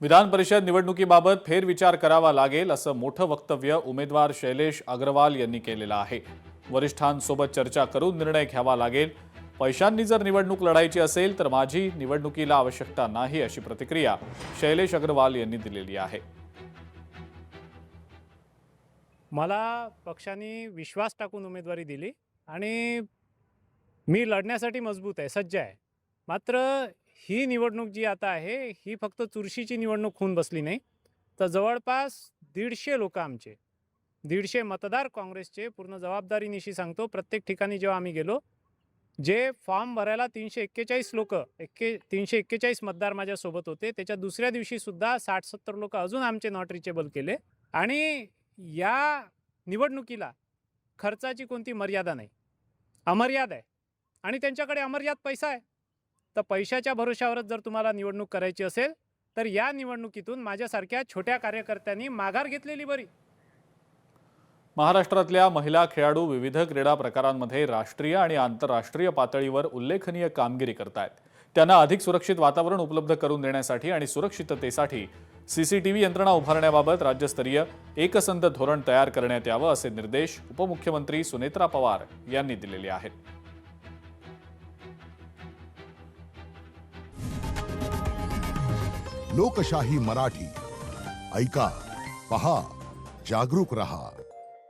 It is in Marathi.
विधान परिषद निवडणुकीबाबत फेरविचार करावा लागेल असं मोठं वक्तव्य उमेदवार शैलेश अग्रवाल यांनी केलेलं आहे। वरिष्ठांसोबत चर्चा करून निर्णय घ्यावा लागेल। पैशांनी जर निवडणूक लढायची असेल तर माझी निवडणुकीला आवश्यकता नाही अशी प्रतिक्रिया शैलेश अग्रवाल यांनी दिलेली आहे। मला पक्षाने विश्वास टाकून उमेदवारी दिली आणि मी लढण्यासाठी मजबूत आहे, सज्ज आहे। मात्र ही निवडणूक जी आता आहे ही फक्त चुरशीची निवडणूक होऊन बसली नाही, तर जवळपास 150 लोक आमचे 150 मतदार काँग्रेसचे पूर्ण जबाबदारीनिशी सांगतो। प्रत्येक ठिकाणी जेव्हा आम्ही गेलो, जे फॉर्म भरायला 341 लोक 341 मतदार माझ्यासोबत होते, त्याच्या दुसऱ्या दिवशी सुद्धा 60-70 लोक अजून आमचे नॉट रिचेबल केले। आणि या निवडणुकीला खर्चाची कोणती मर्यादा नाही, अमर्याद आहे आणि त्यांच्याकडे अमर्याद पैसा आहे। तर पैशाच्या भरोशावरच जर तुम्हाला निवडणूक करायची असेल तर या निवडणुकीतून माझ्यासारख्या छोट्या कार्यकर्त्यांनी माघार घेतलेली बरी। महाराष्ट्रातल्या महिला खेळाडू विविध क्रीडा प्रकारांमध्ये राष्ट्रीय आणि आंतरराष्ट्रीय पातळीवर उल्लेखनीय कामगिरी करतायत। त्यांना अधिक सुरक्षित वातावरण उपलब्ध करून देण्यासाठी आणि सुरक्षिततेसाठी सीसीटीव्ही यंत्रणा उभारण्याबाबत राज्यस्तरीय एकसंध धोरण तयार करण्यात यावं असे निर्देश उपमुख्यमंत्री सुनेत्रा पवार यांनी दिलेले आहेत। लोकशाही मराठी ऐका, पहा, जागरूक रहा।